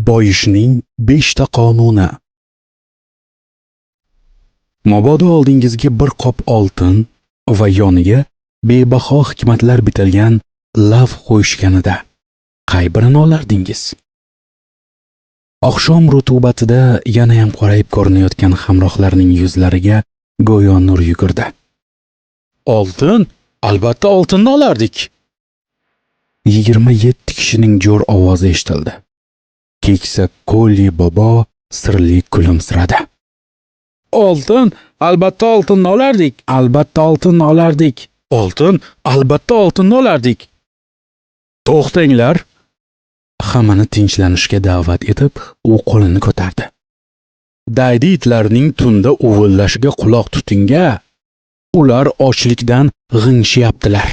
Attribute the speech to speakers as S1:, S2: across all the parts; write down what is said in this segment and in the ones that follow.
S1: Boyishning 5 ta qonuni. Mabodo oldingizga bir qop oltin va yoniga bebaho hikmatlar bitilgan lav qo'yishganida qay birini olardingiz? Oqshom rutubatida yana ham qorayib ko'rinayotgan hamrohlarning yuzlariga go'yo nur yugurdi. Oltin? Albatta oltinni olardik. 27 kishining jo'r ovozi eshitildi. Keksa Qoli bobo sirli kulimsiradi. Oltin, albatta oltinni olardik. Albatta oltinni olardik. Oltin, albatta oltinni olardik. To'xtanglar. Hammani tinchlanishga da'vat etib, u qo'lini ko'tardi. Daydi itlarning tunda uvillashiga quloq tutinga. Ular ochlikdan g'ingshiyaptilar.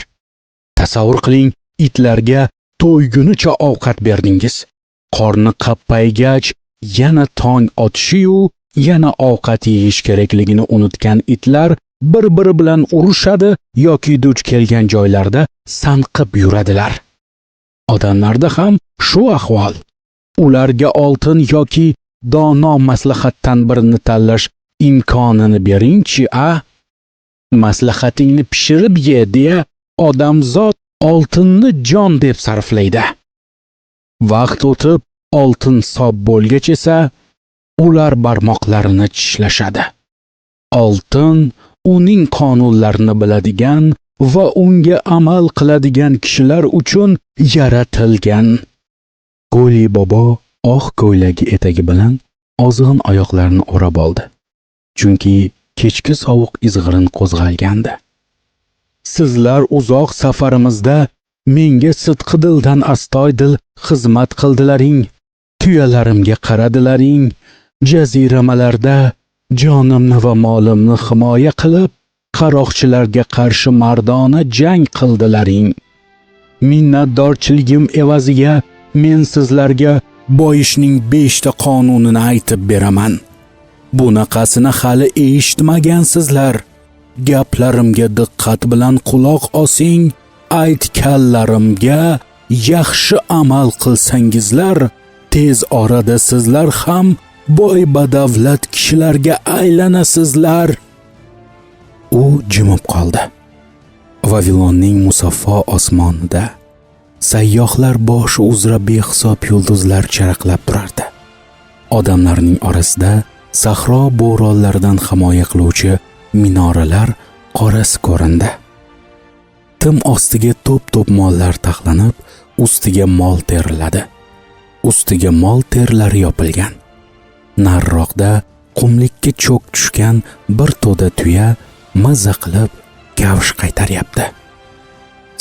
S1: Tasavvur qiling, itlarga to'ygunicha ovqat berdingiz. Qorni qappaygach, yana tong otishi-yu, yana ovqat yeyish kerakligini unutgan itlar bir-biri bilan urushadi yoki duch kelgan joylarda sanqib yuradilar. Odamlarda ham shu ahvol. Ularga oltin yoki dono maslahatdan birini tanlash imkonini bering-chi, a? Maslahatingni pishirib ye deya odamzod oltinni jon deb sarflaydi. Vaqt o'tib oltin sob bo'lgach esa ular barmoqlarini tishlashadi. Oltin uning qonunlarini biladigan va unga amal qiladigan kishilar uchun yaratilgan. Qoli bobo oq ko'ylagi etagi bilan ozg'in oyoqlarini o'rab oldi. Chunki kechki sovuq izg'irin qo'zg'algandi. Sizlar uzoq safarimizda menga sidqidildan astoydil xizmat qildilaring. Tuyalarimga qaradilaring. Jaziramalarda jonimni va molimni himoya qilib, qaroqchilarga qarshi mardona jang qildilaring. Minnatdorchiligim evaziga men sizlarga boyishning 5 ta qonunini aytib beraman. Bunaqasini hali eshitmagansizlar. Gaplarimga diqqat bilan quloq osing. Aytganlarimga yaxshi amal qilsangizlar, tez orada sizlar ham boy badavlat kishilarga aylanasizlar. U jimib qoldi. Vavilonning musaffo osmonida sayyohlar boshi uzra behisob yulduzlar charaqlab turardi. Odamlarning orasida sahro bo'ronlaridan himoya qiluvchi minoralar qorasi ko'rindi. Tim ostiga to'p-to'p mollar taxlanib, ustiga mol teriladi. Ustiga mol terlari yopilgan. Nariroqda qumlikka cho'k tushgan bir to'da tuya mazza qilib kavsh qaytaryapti.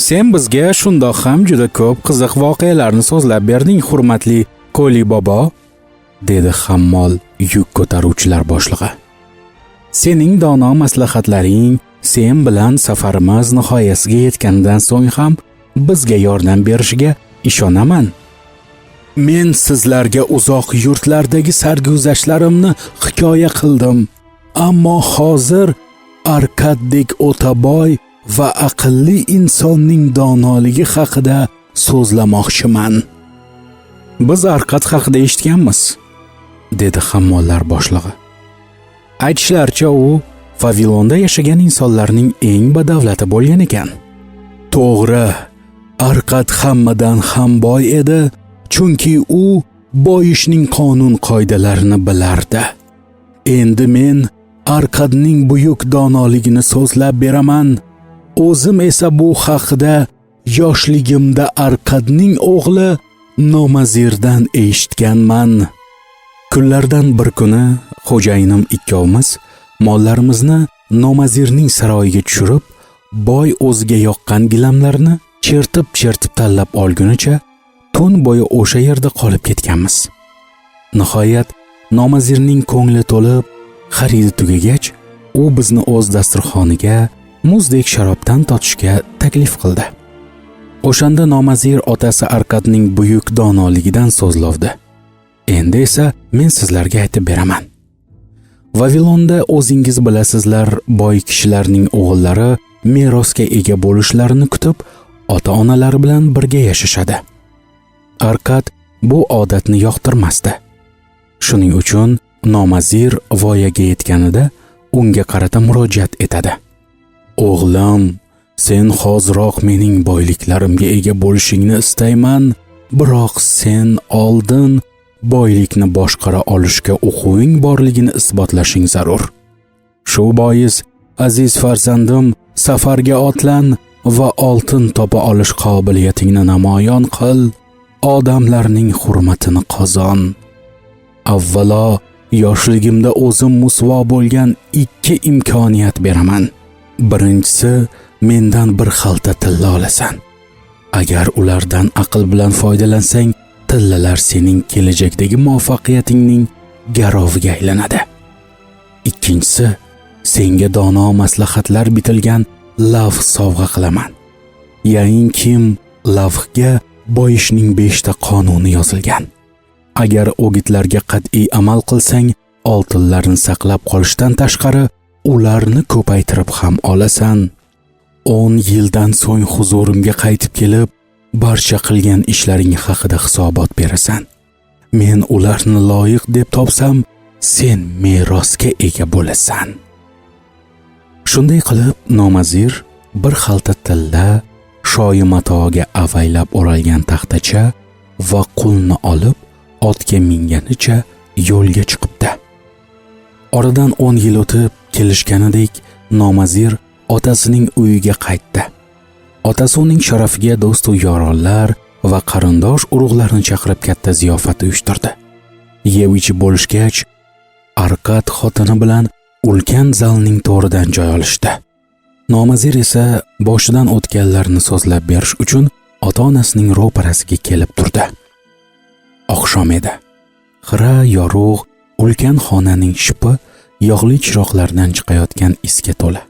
S1: Sen bizga shundoq ham juda ko'p qiziq voqealarni so'zlab berding, hurmatli Qoli bobo, dedi hammol yuk ko'taruvchilar boshlig'i. Sening dono maslahatlaring sen bilan safarimiz nihoyasiga yetganidan so'ng ham bizga yordam berishiga ishonaman. Men sizlarga uzoq yurtlardagi sarguzashtlarimni hikoya qildim, ammo hozir Arkaddek o'ta boy va aqlli insonning donoligi haqida so'zlamoqchiman. Biz Arkad haqida eshitganmiz, dedi hammollar boshlig'i. Aytishlaricha u Vavilonda yashagan insonlarning eng badavlati bo'lgan ekan. To'g'ri, Arkad hammadan ham boy edi, chunki u boyishning qonun qoidalarini bilardi. Endi men Arkadning buyuk donoligini so'zlab beraman. O'zim esa bu haqida yoshligimda Arkadning o'g'li Nomazirdan eshitganman. Kunlardan bir kuni xo'jayinim ikkovimiz mollarimizni Nomazirning saroyiga tushirib, boy o'ziga yoqqan gilamlarni chertib tanlab olgunicha tun bo'yi o'sha yerda qolib ketganmiz. Nihoyat Nomazirning ko'ngli to'lib, xaridi tugagach, u bizni o'z dasturxoniga muzdek sharobdan totishga taklif qildi. O'shanda Nomazir otasi Arkadning buyuk donoligidan so'zlovdi. Endi esa men sizlarga aytib beraman. Vavilonda o'zingiz bilasizlar, boy kishilarning o'g'illari merosga ega bo'lishlarini kutib, ota-onalari bilan birga yashashadi. Arkad bu odatni yoqtirmasdi. Shuning uchun nomazir voyaga yetganida unga qarata murojaat etadi. O'g'lim, sen hoziroq mening boyliklarimga ega bo'lishingni istayman, biroq sen oldin boylikni boshqara olishga o'quving borligini isbotlashing zarur. Shu bois, aziz farzandim, safarga otlan va oltin topa olish qobiliyatingni namoyon qil, odamlarning hurmatini qozon. Avvalo, yoshligimda o'zim musvo bo'lgan 2 imkoniyat beraman. Birinchisi, mendan bir xalta tilla olasan. Agar ulardan aql bilan foydalansang, tillalar sening kelajakdagi muvaffaqiyatingning garoviga aylanadi. Ikkinchisi, senga dono maslahatlar bitilgan lavh sovg'a qilaman. Ya'inkim lavhga boyishning 5 ta qonuni yozilgan. Agar o'gitlarga qat'iy amal qilsang, oltinlarni saqlab qolishdan tashqari, ularni ko'paytirib ham olasan. 10 yildan so'ng huzurimga qaytib kelib, barcha qilgan ishlaring haqida hisobot berasan. Men ularni loyiq deb topsam, sen merosga ega bo'lasan. Shunday qilib, nomazir bir xalta tilla, shoyi matoga avaylab o'ralgan taxtacha va qulni olib, otga minganicha yo'lga chiqibdi. Oradan 10 yil o'tib, kelishganidek, nomazir otasining uyiga qaytdi. Otasi uning sharafiga do'st-u yoronlar va qarindosh urug'larni chaqirib katta ziyofat uyushtirdi. Yeb-ichib bo'lishgach, Arqad xotini bilan ulkan zalning to'ridan joy olishdi. Nomazir esa boshidan o'tganlarni so'zlab berish uchun ota-onasining ro'parasiga kelib turdi. Oqshom edi. Xira yorug' ulkan xonaning shipi yog'li chiroqlardan chiqayotgan isga to'la.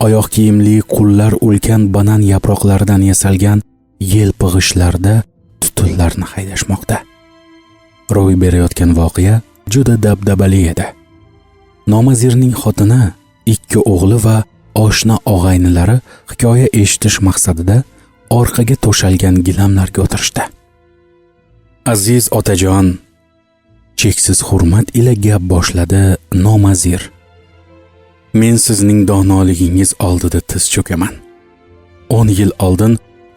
S1: Oyoq kiyimli qullar ulkan banan yaproqlaridan yasalgan yelpig'ishlarda tutunlarni haydashmoqda. Ro'y berayotgan voqea juda dabdabali edi. Nomazirning xotini, 2 o'g'li va oshna og'aynilari hikoya eshitish maqsadida orqaga to'shalgan gilamlarga o'tirishdi. Aziz otajon, cheksiz hurmat ila gap boshladi nomazir. Men sizning donoligingiz oldida tiz cho'kaman. 10 yil oldin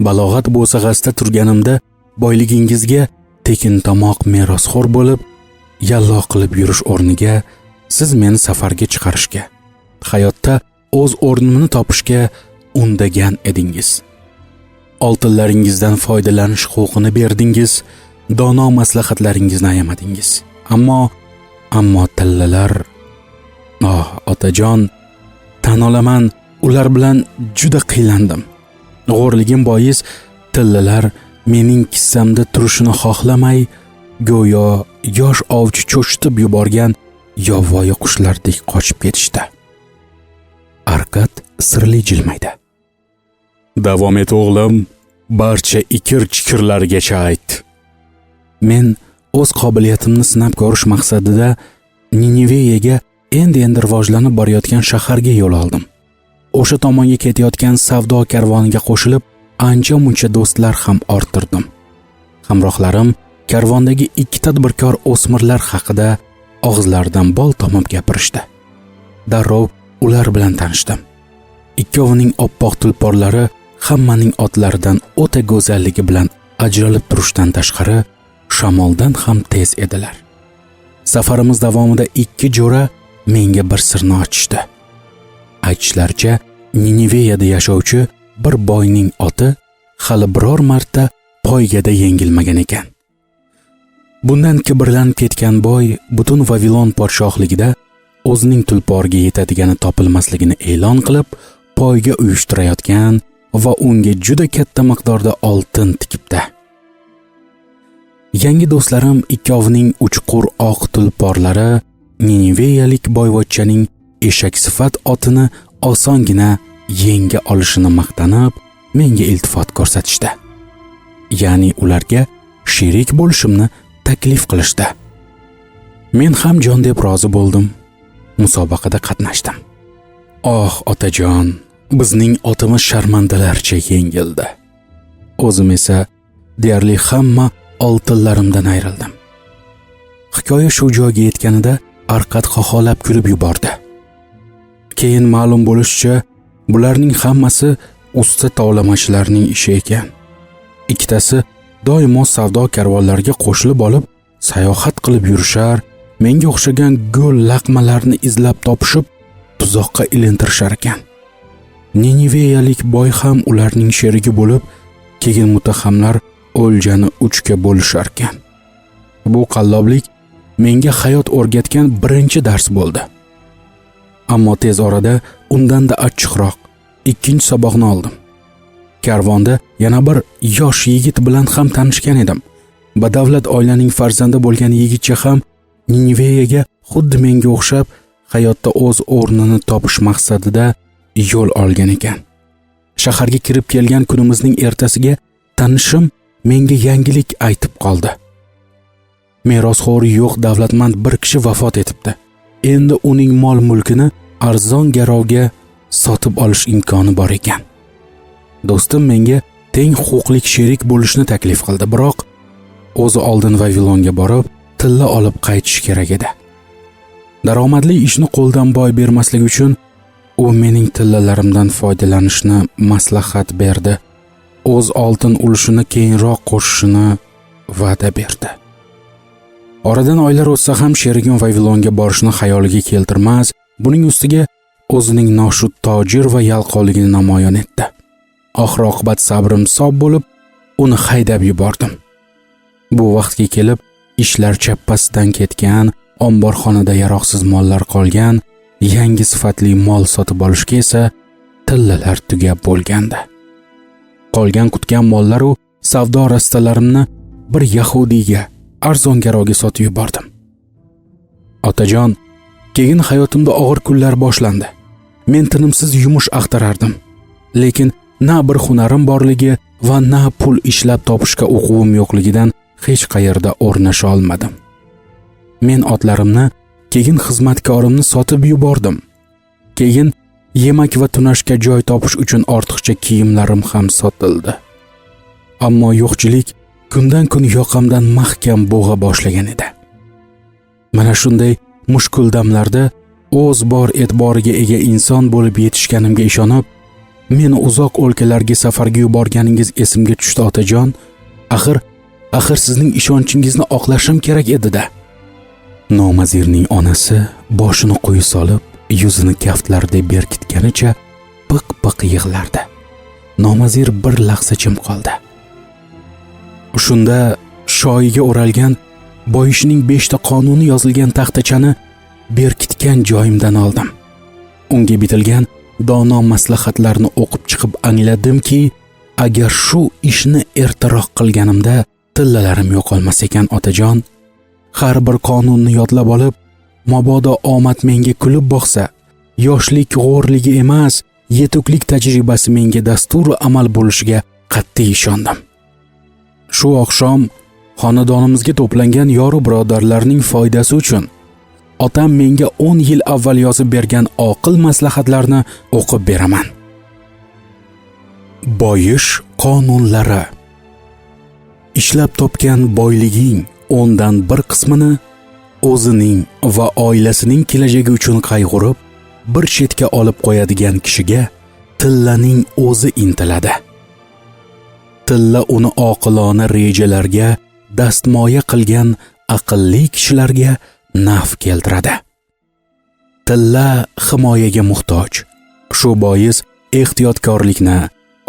S1: balog'at bo'sag'asida turganimda boyligingizga tekin tomoq merosxo'r bo'lib, yallo qilib yurish o'rniga siz meni safarga chiqarishga, hayotda o'z o'rnimni topishga undagan edingiz. Oltinlaringizdan foydalanish huquqini berdingiz, dono maslahatlaringizni ayamadingiz. Ammo tillalar, otajon, tan olaman, ular bilan juda qiylandim. G'o'rligim bois tillalar mening kissamda turishini xohlamay, go'yo yosh ovchi cho'chitib yuborgan yovvoyi qushlardek qochib ketishdi. Arqad sirli jilmaydi. Davom et o'g'lim, barcha ikir-chikirlargacha ayt. Men o'z qobiliyatimni sinab ko'rish maqsadida Niniveyaga endi rivojlanib borayotgan shaharga yo'l oldim. O'sha tomonga ketayotgan savdo karvoniga qo'shilib, ancha-muncha do'stlar ham orttirdim. Hamrohlarim karvondagi 2 tadbirkor o'smirlar haqida og'izlaridan bol tomib gapirishdi. Darrov ular bilan tanishdim. Ikkovining oppoq tulporlari hammaning otlaridan o'ta go'zalligi bilan ajralib turishdan tashqari, shamoldan ham tez edilar. Safarimiz davomida 2 jo'ra menga bir sirni ochishdi. Aytishlaricha, Niniveyada yashovchi bir boyning oti hali biror marta poygada yengilmagan ekan. Bundan kibrlanib ketgan boy butun Vavilon podshohligida o'zining tulporiga yetadigani topilmasligini e'lon qilib, poyga uyushtirayotgan va unga juda katta miqdorda oltin tikibdi. Yangi do'stlarim ikkovining uchqur oq tulporlari Niniveyalik boyvachchaning eshak sifat otini osongina yenga olishini maqtanib, menga iltifot ko'rsatishdi. Ya'ni ularga sherik bo'lishimni taklif qilishdi. Men ham jon deb rozi bo'ldim. Musobaqada qatnashdim. Otajon, bizning otimiz sharmandalarcha yengildi. O'zim esa deyarli hamma oltinlarimdan ayrildim. Hikoya shu joyga yetganida Arqad xoxolab kulib yubordi. Keyin ma'lum bo'lishicha, bularning hammasi usta tovlamachilarning ishi ekan. Ikkitasi doimo savdo karvonlariga qo'shilib olib, sayohat qilib yurishar, menga o'xshagan go'l laqmalarni izlab topishib, tuzoqqa ilintirishar ekan. Niniveyalik boy ham ularning sherigi bo'lib, keyin mutaxamlar o'ljani 3 ga bo'lishar ekan. Bu qalloblik menga hayot o'rgatgan birinchi dars bo'ldi. Ammo tez orada undan-da achchiqroq ikkinchi saboqni oldim. Karvonda yana bir yosh yigit bilan ham tanishgan edim. Badavlat oilaning farzandi bo'lgan yigitcha ham Niniveyaga xuddi menga o'xshab hayotda o'z o'rnini topish maqsadida yo'l olgan ekan. Shaharga kirib kelgan kunimizning ertasiga tanishim menga yangilik aytib qoldi. Merosxo'ri yo'q davlatmand bir kishi vafot etibdi. Endi uning mol-mulkini arzon garovga sotib olish imkoni bor ekan. Do'stim menga teng huquqli sherik bo'lishni taklif qildi, biroq o'zi oldin Vavilonga borib, tilla olib qaytish kerak edi. Daromadli ishni qo'ldan boy bermaslik uchun u mening tillalarimdan foydalanishni maslahat berdi. O'z oltin ulushini keyinroq qo'shishini va'da berdi. Oradan oylar o'tsa ham sherigim Vavilonga borishni xayoliga keltirmas, buning ustiga o'zining noshud tojir va yalqovligini namoyon etdi. Oxir-oqibat sabrim sob bo'lib, uni haydab yubordim. Bu vaqtga kelib, ishlar chappasidan ketgan, omborxonada yaroqsiz mollar qolgan, yangi sifatli mol sotib olishga esa tillalar tugab bo'lgandi. Qolgan qutgan mollar u savdo rastalarimni bir yahudiyga arzon garovga sotib yubordim. Otajon, keyin hayotimda og'ir kunlar boshlandi. Men tinimsiz yumush axtarardim, lekin na bir hunarim borligi va na pul ishlab topishga o'quvim yo'qligidan hech qayerda o'rnasha olmadim. Men otlarimni, keyin xizmatkorimni sotib yubordim. Keyin yemak va tunashga joy topish uchun ortiqcha kiyimlarim ham sotildi. Ammo yo'qchilik kundan kun yoqamdan mahkam bo'g'a boshlagan edi. Mana shunday mushkul damlarda o'z bor e'tiboriga ega inson bo'lib yetishganimga ishonib, meni uzoq o'lkalarga safarga yuborganingiz esimga tushdi otajon. Axir sizning ishonchingizni oqlashim kerak edi-da. Nomazirning onasi boshini quyi solib, yuzini kaftlarida berkitganicha piq-piq yig'lardi. Nomazir bir lahza jim qoldi. Shunda shoyiga o'ralgan boyishning 5 ta qonuni yozilgan taxtachani berkitgan joyimdan oldim. Unga bitilgan dono maslahatlarni o'qib chiqib angladimki, agar shu ishni ertaroq qilganimda tillalarim yo'qolmas ekan otajon. Har bir qonunni yodlab olib, mabodo omad menga kulib boqsa, yoshlik g'o'rligi emas, yetuklik tajribasi menga dasturi amal bo'lishiga qat'iy ishondim. Shu oqshom xonadonimizga to'plangan yoru birodarlarning foydasi uchun otam menga 10 yil avval yozib bergan oqil maslahatlarni o'qib beraman. Boyish qonunlari. Ishlab topgan boyliging 10dan 1 qismini o'zining va oilasining kelajagi uchun qayg'urib, bir chetga olib qo'yadigan kishiga tillaning o'zi intiladi. Tilla uni oqilona rejalarga dastmoya qilgan aqlli kishilarga naf keltiradi. Tilla himoyaga muhtoj. Shu bois ehtiyotkorlikni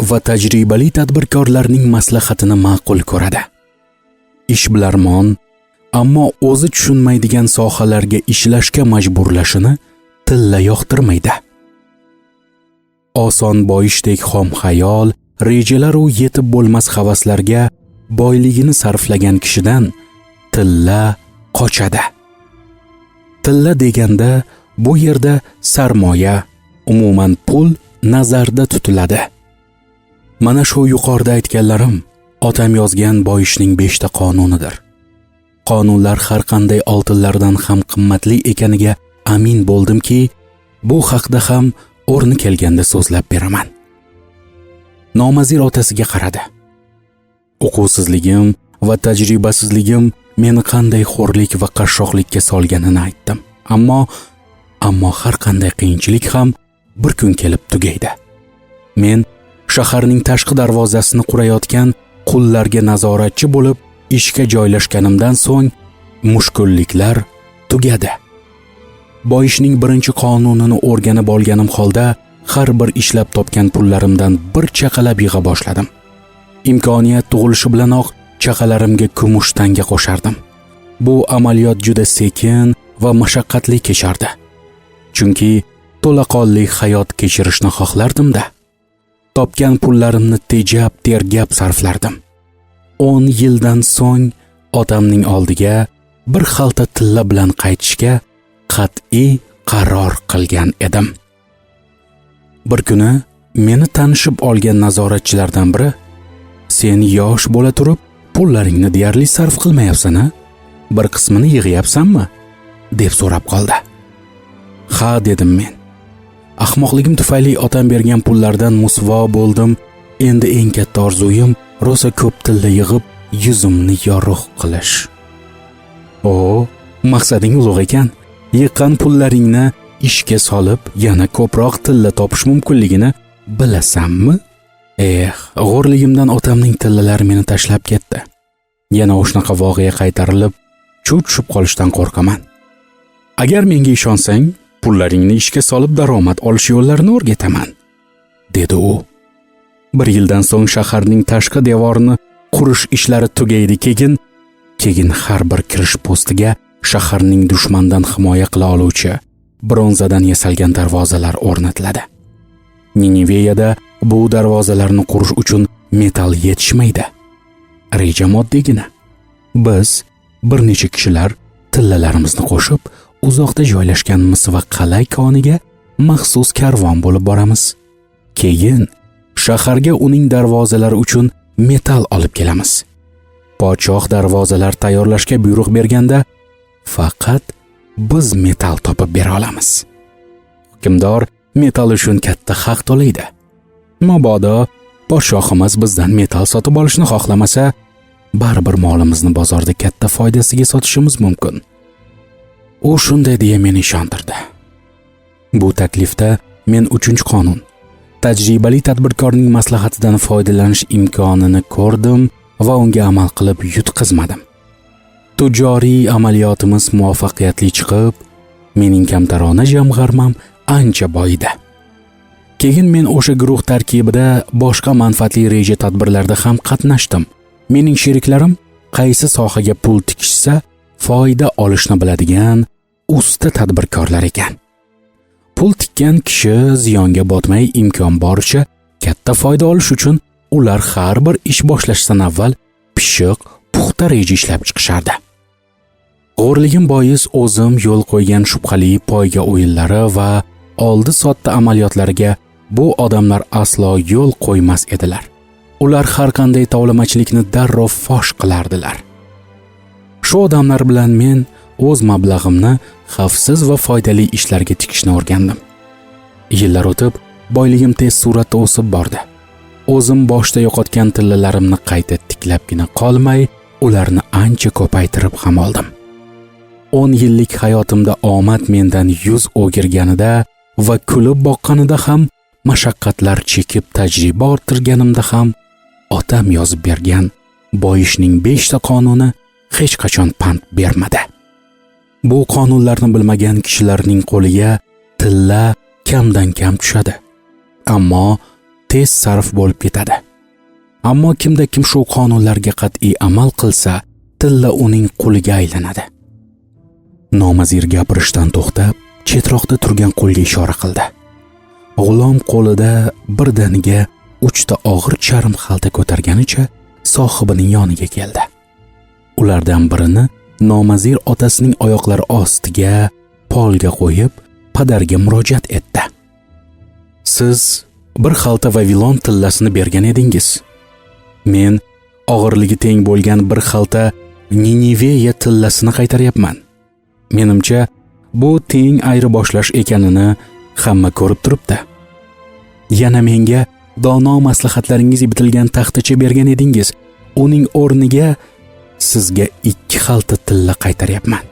S1: va tajribali tadbirkorlarning maslahatini ma'qul ko'radi. Ishbilarmon, ammo o'zi tushunmaydigan sohalarga ishlashga majburlashini tilla yoqtirmaydi. Oson boyishdek xom xayol, rejalar u yetib bo'lmas havaslarga boyligini sarflagan kishidan tilla qochadi. Tilla deganda bu yerda sarmoya, umuman pul nazarda tutiladi. Mana shu yuqorida aytganlarim otam yozgan boyishning 5 ta qonunidir. Qonunlar har qanday oltinlardan ham qimmatli ekaniga amin bo'ldimki, bu haqda ham o'rni kelganda so'zlab beraman. Nomazir otasiga qaradi. O'quvsizligim va tajribasizligim meni qanday xo'rlik va qashshoqlikka solganini aytdim. Ammo har qanday qiyinchilik ham bir kun kelib tugaydi. Men shaharning tashqi darvozasini qurayotgan qullarga nazoratchi bo'lib ishga joylashganimdan so'ng mushkulliklar tugadi. Boyishning birinchi qonunini o'rganib olganim holda har bir ishlab topgan pullarimdan bir chaqalab yig'a boshladim. Imkoniyat tug'ilishi bilanoq chaqalarimga kumush tanga qo'shardim. Bu amaliyot juda sekin va mashaqqatli kechardi. Chunki to'laqonli hayot kechirishni xohlardim-da. Topgan pullarimni tejab, tergab sarflardim. 10 yildan so'ng otamning oldiga bir xalta tilla bilan qaytishga qat'iy qaror qilgan edim. Bir kuni meni tanishib olgan nazoratchilardan biri "Sen yosh bo'la turib, pullaringni deyarli sarf qilmayapsan-a? Bir qismini yig'yapsanmi?" deb so'rab qoldi. "Ha", dedim men. Ahmoqligim tufayli otam bergan pullardan musvo bo'ldim. Endi eng katta orzuyim rosa ko'p tilla yig'ib, yuzimni yorug' qilish. "O, maqsading ulug' ekan. Yiqqan pullaringni ishga solib, yana ko'proq tilla topish mumkinligini bilasanmi?" G'o'rligimdan otamning tillalari meni tashlab ketdi. Yana o'shnaqa voqea qaytarilib, cho'chib qolishdan qo'rqaman. "Agar menga ishonsang, pullaringni ishga solib daromad olish yo'llarini o'rgataman", dedi u. 1 yildan so'ng shaharning tashqi devorini qurish ishlari tugaydi. Keyin har bir kirish postiga shaharning dushmandan himoya qila oluvchi bronzadan yasalgan darvozalar o'rnatiladi. Niniveyada bu darvozalarni qurish uchun metal yetishmaydi. Reja moddiygina. Biz bir necha kishilar tillalarimizni qo'shib, uzoqda joylashgan Misva qal'a koniga maxsus karvon bo'lib boramiz. Keyin shaharga uning darvozalari uchun metal olib kelamiz. Podshoh darvozalar tayyorlashga buyruq berganda faqat biz metal topib bera olamiz. Hukmdor metal uchun katta haq to'laydi. Mabodo podshohimiz bizdan metal sotib olishni xohlamasa, baribir molimizni bozorda katta foydasiga sotishimiz mumkin. U shunday deya meni ishontirdi. Bu taklifda men 3-qonun, tajribali tadbirkorning maslahatidan foydalanish imkonini ko'rdim va unga amal qilib yutqizmadim. Tijoriy amaliyotimiz muvaffaqiyatli chiqib, mening kamtarona jamg'armam ancha boyidi. Keyin men o'sha guruh tarkibida boshqa manfaatli reja tadbirlarda ham qatnashdim. Mening sheriklarim qaysi sohaga pul tikishsa, foyda olishni biladigan usta tadbirkorlar ekan. Pul tikkan kishi ziyonga botmay imkon boricha katta foyda olish uchun ular har bir ish boshlashdan avval pishiq, puxta reja ishlab chiqishardi. G'o'rligim bois o'zim yo'l qo'ygan shubhali poyga o'yinlari va oldi-sotdi amaliyotlariga bu odamlar aslo yo'l qo'ymas edilar. Ular har qanday tovlamachilikni darrov fosh qilardilar. Shu odamlar bilan men o'z mablag'imni xavfsiz va foydali ishlarga tikishni o'rgandim. Yillar o'tib, boyligim tez suratda o'sib bordi. O'zim boshda yo'qotgan tillalarimni qayta tiklabgina qolmay, ularni ancha ko'paytirib ham oldim. 10 yillik hayotimda omad mendan yuz o'girganida va kulib boqqanida ham, mashaqqatlar chekib tajriba orttirganimda ham otam yozib bergan boyishning 5 ta qonuni hech qachon pand bermadi. Bu qonunlarni bilmagan kishilarning qo'liga tilla kamdan kam tushadi, ammo tez sarf bo'lib ketadi. Ammo kimda kim shu qonunlarga qat'iy amal qilsa, tilla uning qo'liga aylanadi. Nomazir gapirishdan to'xtab, chetroqda turgan qo'lga ishora qildi. G'ulom qo'lida birdaniga 3 ta og'ir charm xalta ko'targanicha sohibining yoniga keldi. Ulardan birini nomazir otasining oyoqlari ostiga polga qo'yib, padarga murojaat etdi. "Siz bir xalta Vavilon tillasini bergan edingiz. Men og'irligi teng bo'lgan bir xalta Niniveya tillasini qaytaryapman. Menimcha, bu teng ayri boshlash ekanini hamma ko'rib turibdi. Yana menga dono maslahatlaringiz bitilgan taxtacha bergan edingiz. Uning o'rniga sizga 2 xalta tilla qaytaryapman.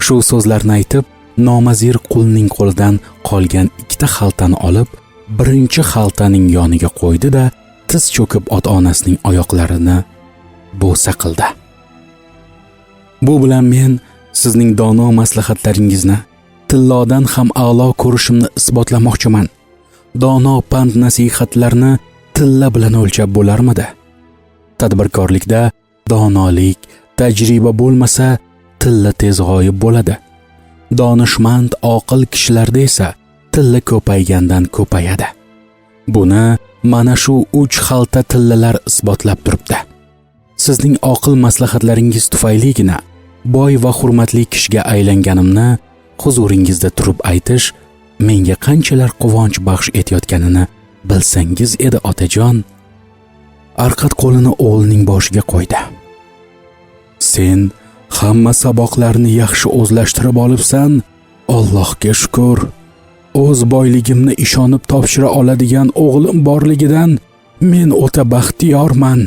S1: Shu so'zlarni aytib, nomazir qulning qo'lidan qolgan 2 xaltani olib, birinchi xaltaning yoniga qo'ydi-da, tiz cho'kib ota-onasining oyoqlarini bo'sa qildi. Bu bilan men sizning dono maslahatlaringizni tillodan ham a'lo ko'rishimni isbotlamoqchiman. Dono pand nasihatlarni tilla bilan o'lchab bo'larmidi? Tadbirkorlikda donolik, tajriba bo'lmasa, tilla tez g'oyib bo'ladi. Donishmand, oqil kishilarda esa tilla ko'paygandan ko'payadi. Buni mana shu 3 xalta tillalar isbotlab turibdi. Sizning oqil maslahatlaringiz tufayligina boy va hurmatli kishiga aylanganimni huzuringizda turib aytish menga qanchalar quvonch baxsh etayotganini bilsangiz edi, otajon. Arqat qo'lini o'g'lining boshiga qo'ydi. Sen hamma saboqlarni yaxshi o'zlashtirib olibsan. Allohga shukr. O'z boyligimni ishonib topshira oladigan o'g'lim borligidan men o'ta baxtiyorman.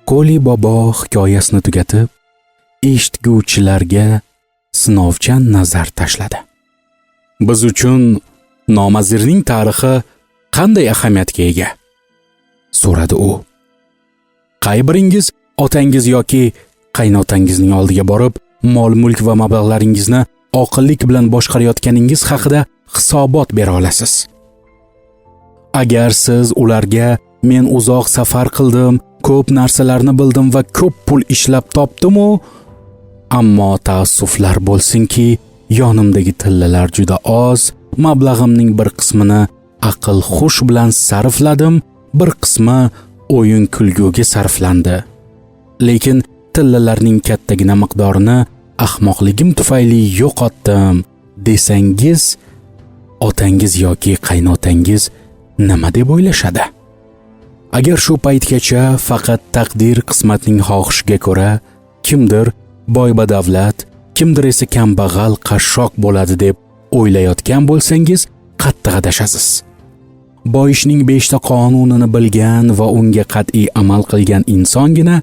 S1: Qo'li bobo hikoyasini tugatib, eshitguvchilarga sinovchan nazar tashladi. Biz uchun nomazirning tarixi qanday ahamiyatga ega? So'radi u. Qay biringiz otangiz yoki qaynotangizning oldiga borib, mol-mulk va mablag'laringizni oqillik bilan boshqarayotganingiz haqida hisobot bera olasiz? Agar siz ularga men uzoq safar qildim, ko'p narsalarni bildim va ko'p pul ishlab topdim-u, ammo taassuflar bo'lsinki, yonimdagi tillalar juda oz, mablag'imning bir qismini aql xush bilan sarfladim, bir qismi o'yin kulguga sarflandi. Lekin tillalarning kattagina miqdorini ahmoqligim tufayli yo'qotdim desangiz, otangiz yoki qaynotangiz nima deb o'ylashadi? Agar shu paytgacha faqat taqdir qismatning xohishiga ko'ra kimdir boy badavlat, kimdir esa kambag'al qashshoq bo'ladi deb o'ylayotgan bo'lsangiz, qattiq adashasiz. Boyishning 5 ta qonunini bilgan va unga qat'iy amal qilgan insongina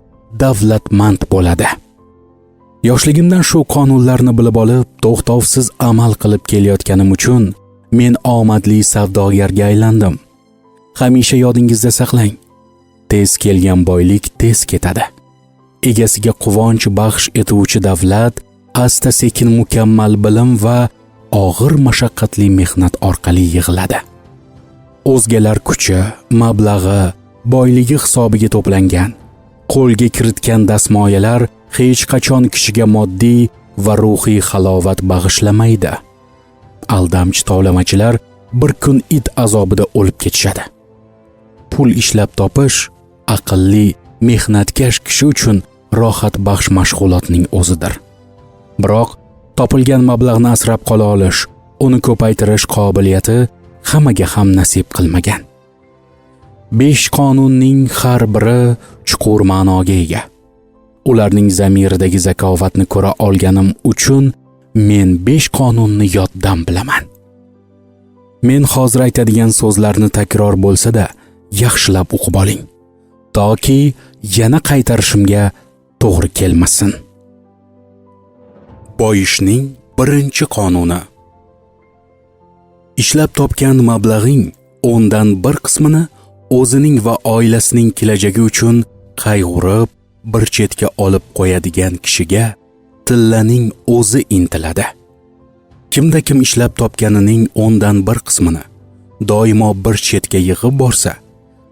S1: davlatmand bo'ladi. Yoshligimdan shu qonunlarni bilib olib, to'xtovsiz amal qilib kelayotganim uchun men omadli savdogarga aylandim. Hamisha yodingizda saqlang. Tez kelgan boylik tez ketadi. Egasiga quvonch baxsh etuvchi davlat asta-sekin mukammal bilim va og'ir mashaqqatli mehnat orqali yig'iladi. O'zgalar kuchi, mablag'i, boyligi hisobiga to'plangan, qo'lga kiritgan dasmoyalar hech qachon kishiga moddiy va ruhiy halovat bag'ishlamaydi. Aldamchi tovlamachilar bir kun it azobida o'lib ketishadi. Pul ishlab topish aqlli, mehnatkash kishi uchun rohat baxsh mashg'ulotning o'zidir. Biroq topilgan mablag'ni asrab qola olish, uni ko'paytirish qobiliyati hammaga ham nasib qilmagan. 5 qonunning har biri chuqur ma'noga ega. Ularning zamiridagi zakovatni ko'ra olganim uchun men 5 qonunni yoddan bilaman. Men hozir aytadigan so'zlarni takror bo'lsa-da, yaxshilab o'qib oling, toki yana qaytarishimga to'g'ri kelmasin. Boyishning birinchi qonuni. Ishlab topgan mablag'ing 10dan 1 qismini o'zining va oilasining kelajagi uchun qayg'urib bir chetga olib qo'yadigan kishiga tillaning o'zi intiladi. Kimda kim ishlab topganining 10dan 1 qismini doimo bir chetga yig'ib borsa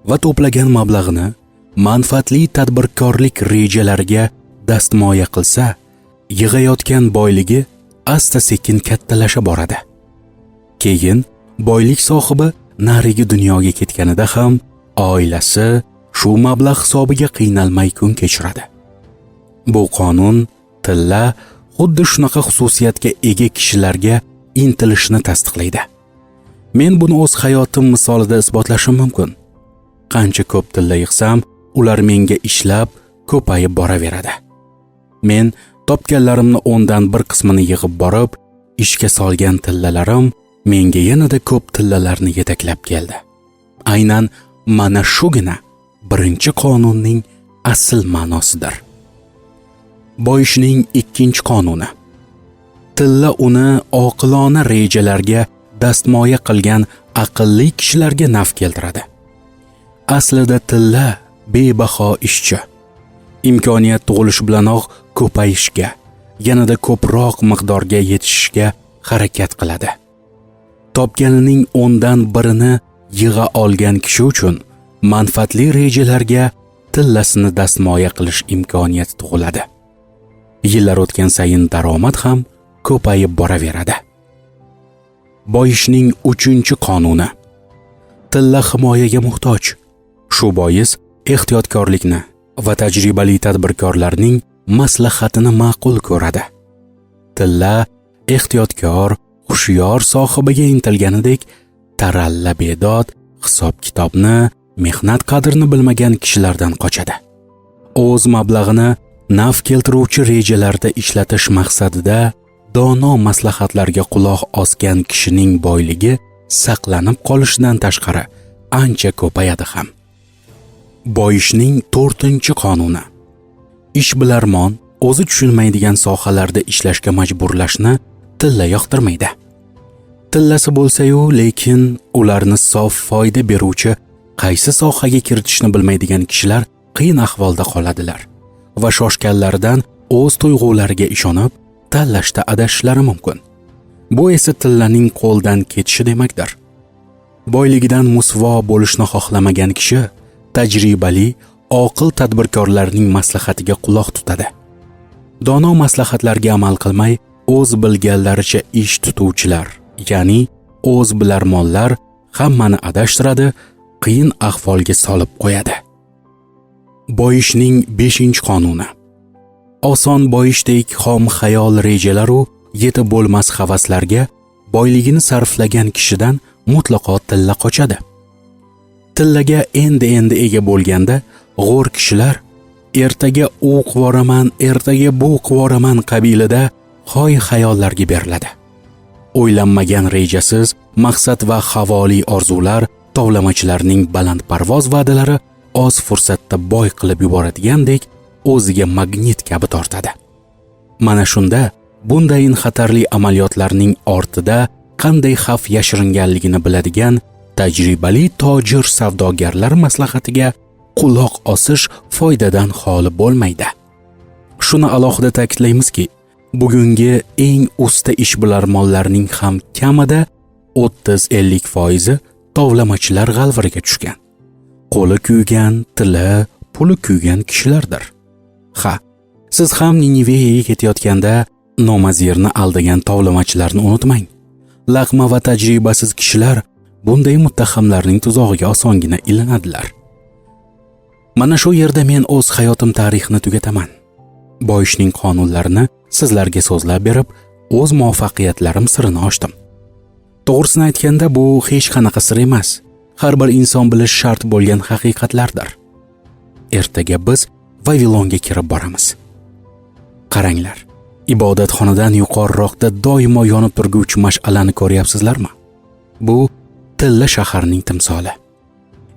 S1: va to'plagan mablag'ini manfaatli tadbirkorlik rejalariga dastmoya qilsa, yig'ayotgan boyligi asta-sekin kattalasha boradi. Keyin boylik sohibi narigi dunyoga ketganida ham oilasi shu mablag' hisobiga qiynalmay kun kechiradi. Bu qonun tilla xuddi shunaqa xususiyatga ega kishilarga intilishni tasdiqlaydi. Men buni o'z hayotim misolida isbotlashim mumkin. Qancha ko'p tilla yig'sam, ular menga ishlab ko'payib boraveradi. Men topganlarimni 10dan 1 qismini yig'ib borib, ishga solgan tillalarim menga yanada ko'p tillalarni yetaklab keldi. Aynan mana shugina birinchi qonunning asl ma'nosidir. Boyishning ikkinchi qonuni. Tilla uni oqilona rejalarga dastmoya qilgan aqlli kishilarga naf keltiradi. Aslida tilla bebaho ishchi. Imkoniyat tug'ilishi bilanoq ko'payishga, yanada ko'proq miqdorga yetishishga harakat qiladi. Topganining 10dan 1ni yig'a olgan kishi uchun manfaatli rejalarga tillasini dastmoya qilish imkoniyati tug'iladi. Yillar o'tgan sayin daromad ham ko'payib boraveradi. Boyishning 3-qonuni. Tilla himoyaga muhtoj. Shu bois ehtiyotkorlikni va tajribali tadbirkorlarning maslahatini ma'qul ko'radi. Tilla ehtiyotkor, hushyor sohibiga intilganidek, taralla bedod, hisob-kitobni, mehnat qadrini bilmagan kishilardan qochadi. O'z mablag'ini naf keltiruvchi rejalarda ishlatish maqsadida dono maslahatlarga quloq osgan kishining boyligi saqlanib qolishidan tashqari ancha ko'payadi ham. Boyishning 4-qonuni. Ishbilarmon o'zi tushunmaydigan sohalarda ishlashga majburlashni tilla yoqtirmaydi. Tillasi bo'lsa-yu, lekin ularni sof foyda beruvchi qaysi sohaga kiritishni bilmaydigan kishilar qiyin ahvolda qoladilar va shoshganlaridan o'z tuyg'ulariga ishonib tanlashda adashishlari mumkin. Bu esa tillaning qo'ldan ketishi demakdir. Boyligidan musvo bo'lishni xohlamagan kishi tajribali, oqil tadbirkorlarning maslahatiga quloq tutadi. Dono maslahatlarga amal qilmay, o'z bilganlaricha ish tutuvchilar, ya'ni o'z bilarmonlar hammani adashtiradi, qiyin ahvolga solib qo'yadi. Boyishning 5-qonuni. Oson boyishdek xom xayol rejalaru yetib bo'lmas havaslarga boyligini sarflagan kishidan mutlaqo tilla qochadi. Tillaga endi ega bo'lganda g'o'r kishilar ertaga u qivoraman, ertaga bu qivoraman qabilida hoy xayollarga beriladi. O'ylanmagan rejasiz, maqsad va havoli orzular tovlamachilarning balandparvoz va'dalari oz fursatda boy qilib yuboradigandek o'ziga magnit kabi tortadi. Mana shunda bundayin xatarli amaliyotlarning ortida qanday xavf yashiringanligini biladigan tajribali tojir savdogarlar maslahatiga quloq osish foydadan xoli bo'lmaydi. Shuni alohida ta'kidlaymizki, bugungi eng usta ishbilarmonlarning ham kamida 30-50% tovlamachilar g'alviriga tushgan. Qo'li kuygan, tili, puli kuygan kishilardir. Ha, siz ham Niniveyaga ketayotganda nomazirni aldagan tovlamachilarni unutmang. Laqma va tajribasiz kishilar bunday muttahamlarning tuzog'iga osongina ilinadilar. Mana shu yerda men o'z hayotim tarixini tugataman. Boyishning qonunlarini sizlarga so'zlab berib, o'z muvaffaqiyatlarim sirini ochdim. To'g'risini aytganda bu hech qanaqa sir emas. Har bir inson bilish shart bo'lgan haqiqatlardir. Ertaga biz Vavilonga kirib boramiz. Qaranglar, ibodatxonadan yuqoriroqda doimo yonib turguvchi mash'alani ko'ryapsizlarmi? Bu tilla shaharning timsoli.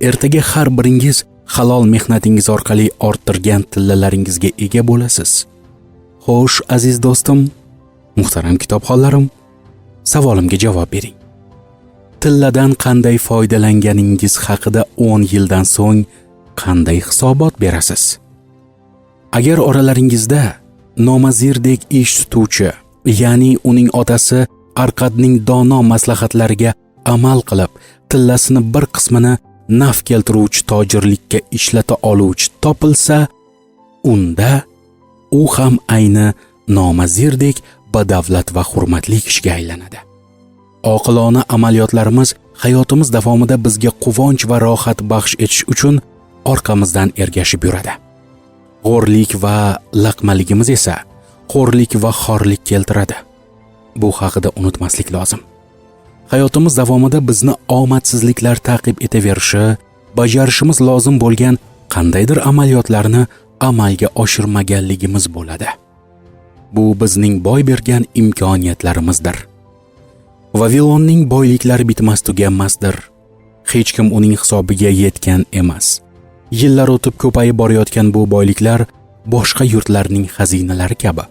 S1: Ertaga har biringiz halol mehnatingiz orqali orttirgan tillalaringizga ega bo'lasiz. Xo'sh, aziz do'stim, muhtaram kitobxonlarim, savolimga javob bering. Tilladan qanday foydalanganingiz haqida 10 yildan so'ng qanday hisobot berasiz? Agar oralaringizda nomazirdek ish tutuvchi, ya'ni uning otasi Arqadning dono maslahatlariga amal qilib, tillasini bir qismini naf keltiruvchi tojirlikka ishlata oluvchi topilsa, unda u ham ayni nomazirdek badavlat va hurmatli kishiga aylanadi. Oqilona amaliyotlarimiz hayotimiz davomida bizga quvonch va rohat baxsh etish uchun orqamizdan ergashib yuradi. G'o'rlik va laqmaligimiz esa xo'rlik va xorlik keltiradi. Bu haqida unutmaslik lozim. Hayotimiz davomida bizni omadsizliklar ta'qib etaverishi, bajarishimiz lozim bo'lgan qandaydir amaliyotlarni amalga oshirmaganligimiz bo'ladi. Bu bizning boy bergan imkoniyatlarimizdir. Vavilonning boyliklari bitmas tuganmasdir. Hech kim uning hisobiga yetgan emas. Yillar o'tib ko'payib borayotgan bu boyliklar boshqa yurtlarning xazinalari kabi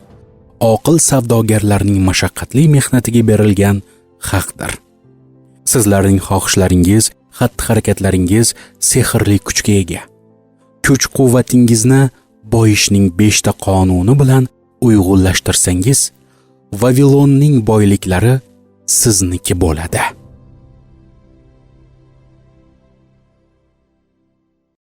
S1: oqil savdogarlarning mashaqqatli mehnatiga berilgan haqdir. Sizlarning xohishlaringiz, xatti-harakatlaringiz sehrli kuchga ega. Kuch-quvvatingizni boyishning 5 ta qonuni bilan uyg'unlashtirsangiz, Vavilonning boyliklari sizniki bo'ladi.